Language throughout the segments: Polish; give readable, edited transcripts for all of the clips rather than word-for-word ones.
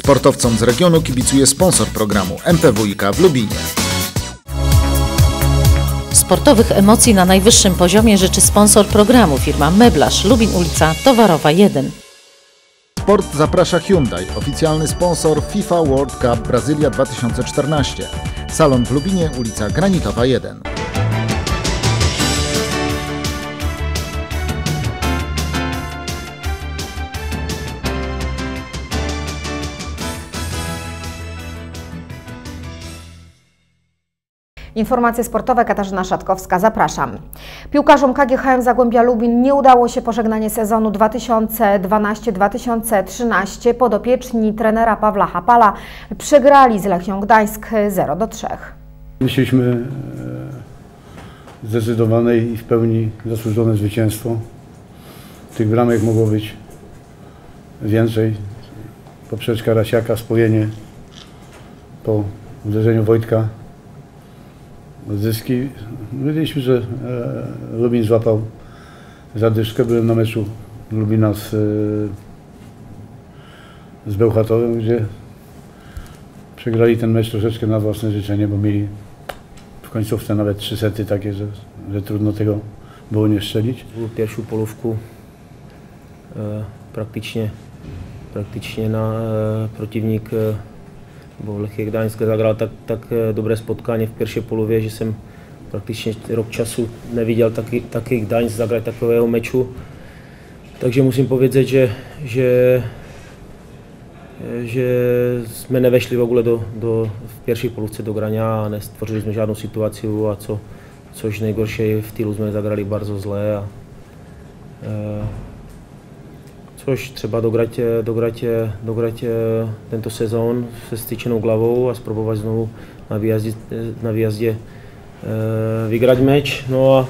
Sportowcom z regionu kibicuje sponsor programu MPWiK w Lubinie. Sportowych emocji na najwyższym poziomie życzy sponsor programu firma Meblarz Lubin, ulica Towarowa 1. Sport zaprasza Hyundai, oficjalny sponsor FIFA World Cup Brazylia 2014. Salon w Lubinie, ulica Granitowa 1. Informacje sportowe, Katarzyna Szatkowska, zapraszam. Piłkarzom KGHM Zagłębia Lubin nie udało się pożegnanie sezonu 2012-2013. Podopieczni trenera Pawła Hapala przegrali z Lechią Gdańsk 0-3. Myśleliśmy zdecydowane i w pełni zasłużone zwycięstwo. Tych bramek mogło być więcej. Poprzeczka Rasiaka, spojenie po uderzeniu Wojtka. Zyski. Wiedzieliśmy, że Lubin złapał zadyszkę. Byłem na meczu Lubina z Bełchatowem, gdzie przegrali ten mecz troszeczkę na własne życzenie, bo mieli w końcówce nawet 3 sety takie, że trudno tego było nie strzelić. Pierwszą polówku praktycznie na protivník, bo Lechia Gdańsk zagrał tak dobré spotkanie w pierwszej połowie, že jsem praktycznie rok czasu neviděl taky Gdańsk zagrać takového meczu. Takže musím powiedzieć, že jsme nevešli v ogóle v pierwszej polówce do grania a nestvořili jsme žádnou situaci, a což nejgorší v týlu jsme zagrali bardzo zle. Což třeba dograť tento sezon se styčenou hlavou a spróbować znovu na výjazdě vygrať meč. No a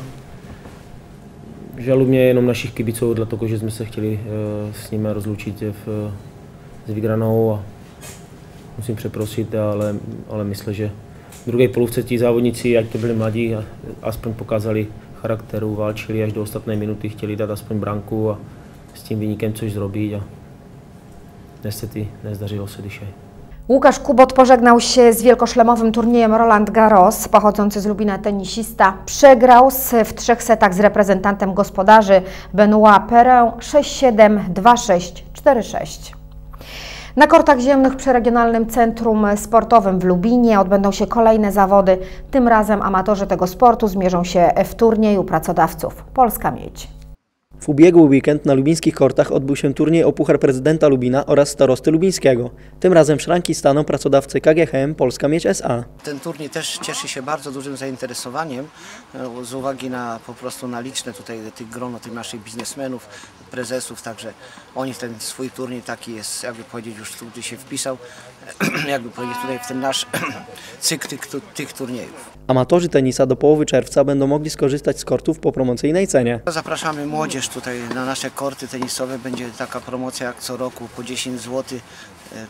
žaluje jenom našich kibiců, dlatego že jsme se chtěli s nimi rozlučit s vygranou a musím přeprosit, ale myslím, že v druhé polówce ti závodníci, ať to byli mladí, aspoň pokázali charakteru, válčili až do ostatné minuty, chtěli dát aspoň branku a z tím vynikem coś zrobić, a niestety nezdarzyło się dzisiaj. Łukasz Kubot pożegnał się z wielkoszlemowym turniejem Roland Garros. Pochodzący z Lubina tenisista przegrał w 3 setach z reprezentantem gospodarzy Benoit Paire 6-7, 2-6, 4-6. Na kortach ziemnych przy Regionalnym Centrum Sportowym w Lubinie odbędą się kolejne zawody. Tym razem amatorzy tego sportu zmierzą się w turnieju pracodawców Polska Miedź. W ubiegły weekend na lubińskich kortach odbył się turniej o Puchar Prezydenta Lubina oraz Starosty Lubińskiego. Tym razem w szranki staną pracodawcy KGHM Polska Miedź S.A. Ten turniej też cieszy się bardzo dużym zainteresowaniem z uwagi na po prostu na liczne tutaj grono tych naszych biznesmenów, prezesów, także oni ten swój turniej taki jest, jakby powiedzieć, już tu się wpisał, jakby powiedzieć tutaj w ten nasz cykl tych turniejów. Amatorzy tenisa do połowy czerwca będą mogli skorzystać z kortów po promocyjnej cenie. Zapraszamy młodzież tutaj na nasze korty tenisowe. Będzie taka promocja jak co roku po 10 zł.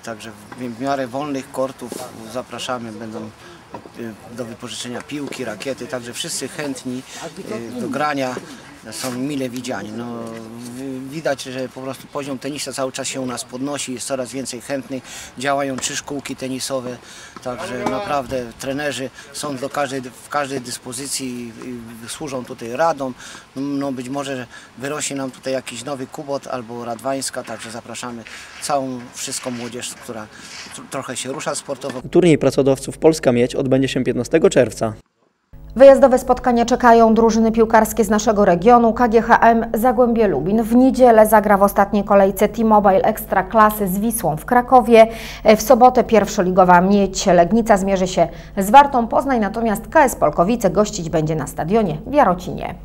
Także w miarę wolnych kortów zapraszamy. Będą do wypożyczenia piłki, rakiety. Także wszyscy chętni do grania są mile widziani. No, widać, że po prostu poziom tenisa cały czas się u nas podnosi, jest coraz więcej chętnych, działają 3 szkółki tenisowe, także naprawdę trenerzy są w każdej dyspozycji i służą tutaj radą. No, być może wyrośnie nam tutaj jakiś nowy Kubot albo Radwańska, także zapraszamy całą wszystką młodzież, która trochę się rusza sportowo. Turniej pracodawców Polska Miedź odbędzie się 15 czerwca. Wyjazdowe spotkania czekają drużyny piłkarskie z naszego regionu. KGHM Zagłębie Lubin w niedzielę zagra w ostatniej kolejce T-Mobile Ekstraklasy z Wisłą w Krakowie. W sobotę pierwszoligowa Miedź Legnica zmierzy się z Wartą Poznań, natomiast KS Polkowice gościć będzie na stadionie w Jarocinie.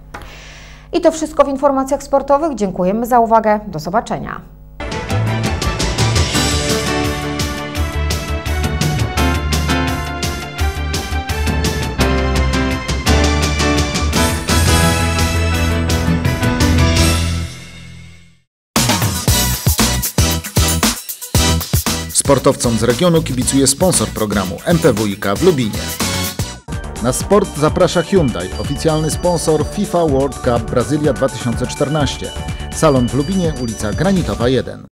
I to wszystko w informacjach sportowych. Dziękujemy za uwagę. Do zobaczenia. Sportowcom z regionu kibicuje sponsor programu MPWiK w Lubinie. Na sport zaprasza Hyundai, oficjalny sponsor FIFA World Cup Brazylia 2014. Salon w Lubinie, ulica Granitowa 1.